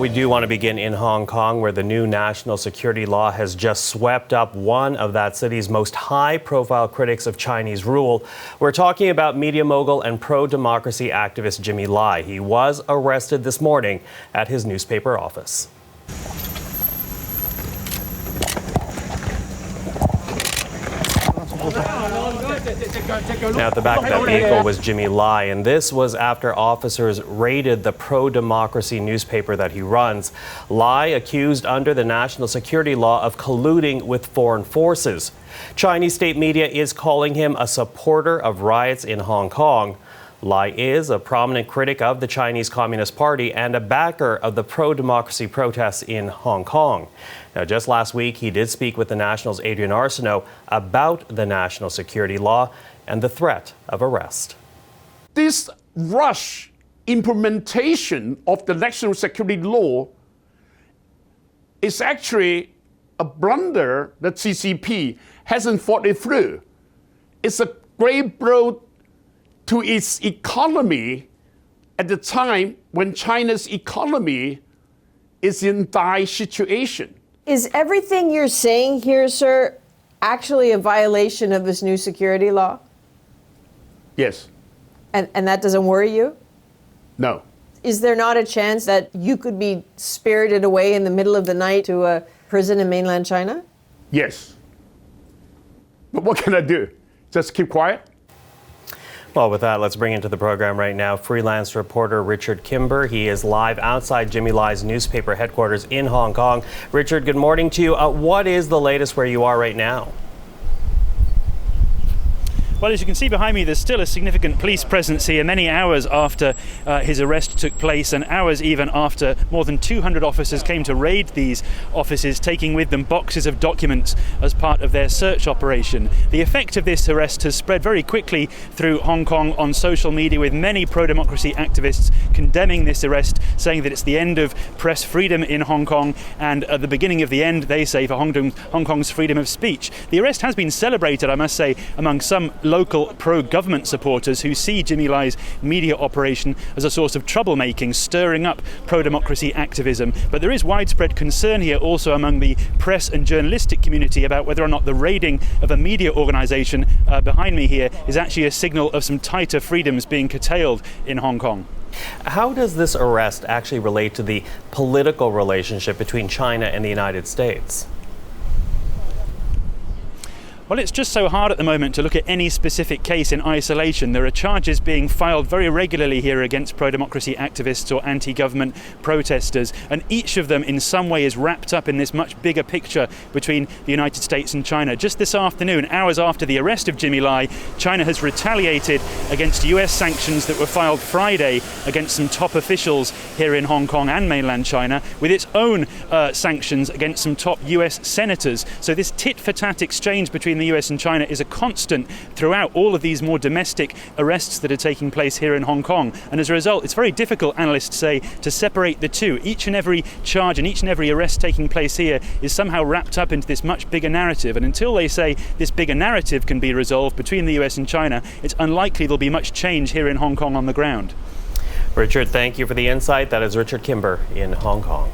We do want to begin in Hong Kong, where the new national security law has just swept up one of that city's most high-profile critics of Chinese rule. We're talking about media mogul and pro-democracy activist Jimmy Lai. He was arrested this morning at his newspaper office. Now, at the back of that vehicle was Jimmy Lai, and this was after officers raided the pro-democracy newspaper that he runs. Lai accused under the national security law of colluding with foreign forces. Chinese state media is calling him a supporter of riots in Hong Kong. Lai is a prominent critic of the Chinese Communist Party and a backer of the pro-democracy protests in Hong Kong. Now, just last week, he did speak with the National's Adrian Arsenault about the national security law and the threat of arrest. This rush implementation of the national security law is actually a blunder that CCP hasn't thought it through. It's a great blow to its economy at the time when China's economy is in dire situation. Is everything you're saying here, sir, actually a violation of this new security law? Yes. And that doesn't worry you? No. Is there not a chance that you could be spirited away in the middle of the night to a prison in mainland China? Yes. But what can I do? Just keep quiet? Well, with that, let's bring into the program right now freelance reporter Richard Kimber. He is live outside Jimmy Lai's newspaper headquarters in Hong Kong. Richard, good morning to you. What is the latest where you are right now? Well, as you can see behind me, there's still a significant police presence here many hours after his arrest took place, and hours even after more than 200 officers came to raid these offices, taking with them boxes of documents as part of their search operation. The effect of this arrest has spread very quickly through Hong Kong on social media, with many pro-democracy activists condemning this arrest, saying that it's the end of press freedom in Hong Kong and the beginning of the end, they say, for Hong Kong's freedom of speech. The arrest has been celebrated, I must say, among some local pro-government supporters who see Jimmy Lai's media operation as a source of troublemaking, stirring up pro-democracy activism. But there is widespread concern here also among the press and journalistic community about whether or not the raiding of a media organisation behind me here is actually a signal of some tighter freedoms being curtailed in Hong Kong. How does this arrest actually relate to the political relationship between China and the United States? Well, it's just so hard at the moment to look at any specific case in isolation. There are charges being filed very regularly here against pro-democracy activists or anti-government protesters, and each of them in some way is wrapped up in this much bigger picture between the United States and China. Just this afternoon, hours after the arrest of Jimmy Lai, China has retaliated against US sanctions that were filed Friday against some top officials here in Hong Kong and mainland China, with its own sanctions against some top US senators. So this tit-for-tat exchange between the US and China is a constant throughout all of these more domestic arrests that are taking place here in Hong Kong. And as a result, it's very difficult, analysts say, to separate the two. Each and every charge and each and every arrest taking place here is somehow wrapped up into this much bigger narrative. And until they say this bigger narrative can be resolved between the US and China, it's unlikely there'll be much change here in Hong Kong on the ground. Richard, thank you for the insight. That is Richard Kimber in Hong Kong.